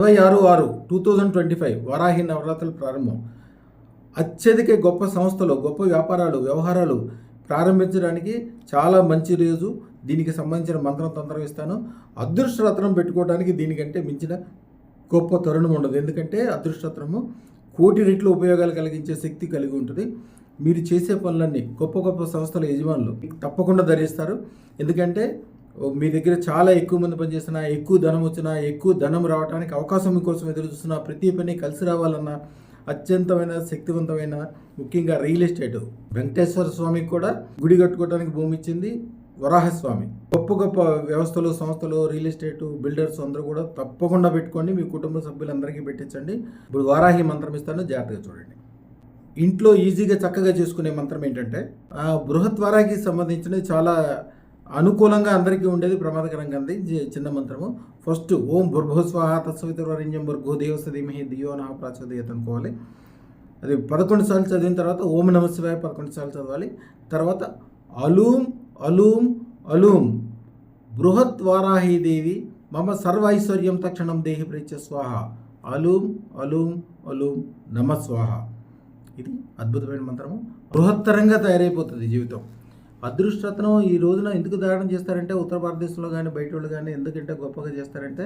26/6/2025 వారాహి నవరాత్రుల ప్రారంభం. అత్యధిక గొప్ప సంస్థలు, గొప్ప వ్యాపారాలు, వ్యవహారాలు ప్రారంభించడానికి చాలా మంచి రోజు. దీనికి సంబంధించిన మంత్రం తొందరగా ఇస్తాను. అదృష్టరత్నం పెట్టుకోవడానికి దీనికంటే మించిన గొప్ప తరుణం ఉండదు. ఎందుకంటే అదృష్టరత్నము కోటి రెట్లు ఉపయోగాలు కలిగించే శక్తి కలిగి ఉంటుంది. మీరు చేసే పనులన్నీ గొప్ప గొప్ప సంస్థల యజమానులు తప్పకుండా ధరిస్తారు. ఎందుకంటే మీ దగ్గర చాలా ఎక్కువ మంది పనిచేస్తున్నా, ఎక్కువ ధనం వచ్చినా, ఎక్కువ ధనం రావడానికి అవకాశం మీకోసం ఎదురు చూస్తున్నా, ప్రతి పని కలిసి రావాలన్నా అత్యంతమైన శక్తివంతమైన ముఖ్యంగా రియల్ ఎస్టేట్. వెంకటేశ్వర స్వామికి కూడా గుడి కట్టుకోవడానికి భూమి ఇచ్చింది వరాహస్వామి. గొప్ప గొప్ప వ్యవస్థలు, సంస్థలు, రియల్ ఎస్టేట్ బిల్డర్స్ అందరూ కూడా తప్పకుండా పెట్టుకోండి. మీ కుటుంబ సభ్యులందరికీ పెట్టించండి. ఇప్పుడు వారాహి మంత్రం ఇస్తాను, జాగ్రత్తగా చూడండి. ఇంట్లో ఈజీగా చక్కగా చేసుకునే మంత్రం ఏంటంటే బృహత్ వారాహికి సంబంధించినది చాలా అనుకూలంగా అందరికీ ఉండేది, ప్రమాదకరంగా ఉంది చిన్న మంత్రము. ఫస్ట్ ఓం భూర్భువస్వాహ తత్సవితుర్వరేణ్యం భర్గో దేవస్య ధీమహి ధియో నః ప్రచోదయాత్ అనుకోవాలి. అది 11 సార్లు చదివిన తర్వాత ఓం నమః శివాయ 11 సార్లు చదవాలి. తర్వాత అలూం అలూం అలూం బృహత్ వారాహి దేవి మమ సర్వైశ్వర్యం తక్షణం దేహి ప్రేత్య స్వాహ. అలూం అలూం అలూం నమ స్వాహ. ఇది అద్భుతమైన మంత్రము. బృహత్తరంగా తయారైపోతుంది జీవితం. అదృష్టరత్నం ఈ రోజున ఎందుకు ధారణ చేస్తారంటే ఉత్తర భారతదేశంలో కానీ బయట వాళ్ళు కానీ ఎందుకంటే గొప్పగా చేస్తారంటే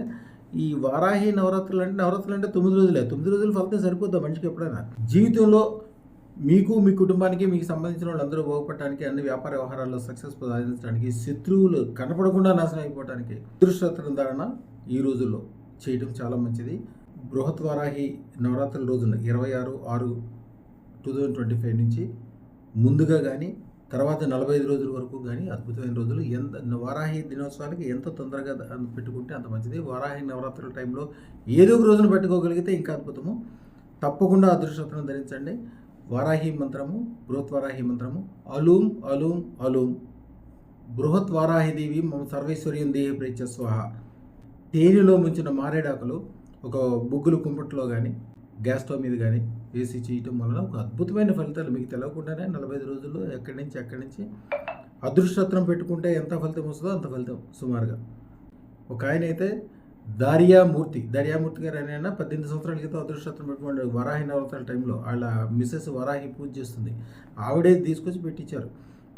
ఈ వారాహి నవరాత్రులు అంటే 9 రోజులే. 9 రోజులు ఫలితం సరిపోద్దా మనిషికి ఎప్పుడైనా? జీవితంలో మీకు, మీ కుటుంబానికి, మీకు సంబంధించిన వాళ్ళందరూ బాగుపడటానికి, అన్ని వ్యాపార వ్యవహారాల్లో సక్సెస్ సాధించడానికి, శత్రువులు కనపడకుండా నాశనం అయిపోవడానికి అదృష్టరత్నం ధారణ ఈ రోజుల్లో చేయడం చాలా మంచిది. బృహత్ వారాహి నవరాత్రుల రోజున 26/6/2025 నుంచి ముందుగా కానీ తర్వాత 45 రోజుల వరకు కానీ అద్భుతమైన రోజులు. వారాహి దినోత్సవాలకి ఎంత తొందరగా పెట్టుకుంటే అంత మంచిది. వారాహి నవరాత్రుల టైంలో ఏదో ఒక రోజున పెట్టుకోగలిగితే ఇంకా అద్భుతము. తప్పకుండా అదృష్టరత్నం ధరించండి. వారాహి మంత్రము, బృహత్ వారాహి మంత్రము అలూం అలూం అలూం బృహత్ వారాహి దేవి మమ సర్వైశ్వర్యం దేహి ప్రేత్య స్వాహ. తేనెలో ముంచిన మారేడాకులు ఒక బుగ్గులు కుంపట్లో కానీ గ్యాస్ స్టవ్ మీద కానీ వేసి చేయటం వలన ఒక అద్భుతమైన ఫలితాలు మీకు తెలియకుండానే 45 రోజుల్లో ఎక్కడి నుంచి అదృష్టరత్నం పెట్టుకుంటే ఎంత ఫలితం వస్తుందో అంత ఫలితం సుమారుగా. ఒక ఆయన అయితే దారియామూర్తి గారు ఆయన 18 సంవత్సరాల క్రితం అదృష్టరత్నం పెట్టుకోండి వరాహి నవరాత్రుల టైంలో. వాళ్ళ మిస్సెస్ వరాహి పూజ చేస్తుంది, ఆవిడే తీసుకొచ్చి పెట్టించారు.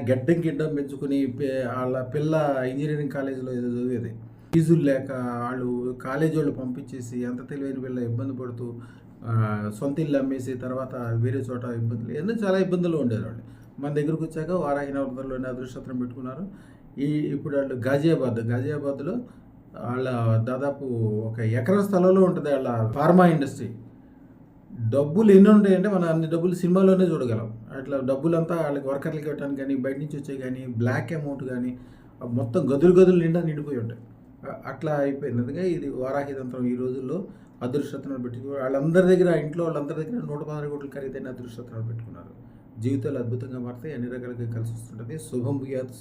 గిడ్డం పెంచుకుని వాళ్ళ పిల్ల ఇంజనీరింగ్ కాలేజీలో ఏదో చదివేది, ఫీజులు లేక వాళ్ళు కాలేజీ వాళ్ళు పంపించేసి ఎంత తెలివైన పిల్ల ఇబ్బంది పడుతూ సొంత ఇల్లు అమ్మేసి తర్వాత వేరే చోట ఇబ్బందులు చాలా ఇబ్బందులు ఉండేవాళ్ళు. మన దగ్గరకు వచ్చాక వారాహి నవరాత్రుల్లోనే అదృష్టరత్నం పెట్టుకున్నారు. ఇప్పుడు వాళ్ళు గాజియాబాద్లో వాళ్ళ దాదాపు 1 ఎకరం స్థలంలో ఉంటుంది వాళ్ళ ఫార్మా ఇండస్ట్రీ. డబ్బులు ఎన్ని ఉంటాయంటే మనం అన్ని డబ్బులు సినిమాలోనే చూడగలం. అట్లా డబ్బులంతా వాళ్ళకి వర్కర్లకి ఇవ్వడానికి కానీ, బయట నుంచి వచ్చే కానీ, బ్లాక్ అమౌంట్ కానీ మొత్తం గదులు నిండా నిండిపోయి ఉంటాయి. అట్లా అయిపోయింది. అందుకే ఇది వారాహి తంత్రం ఈ రోజుల్లో అదృష్టరత్నాలు పెట్టుకున్నారు. వాళ్ళందరి దగ్గర 116 కోట్ల ఖరీదైన అదృష్టరత్నాలు పెట్టుకున్నారు. జీవితాలు అద్భుతంగా మారుతాయి, అన్ని రకాలుగా కలిసి వస్తుంటుంది. శుభం భూయాత్.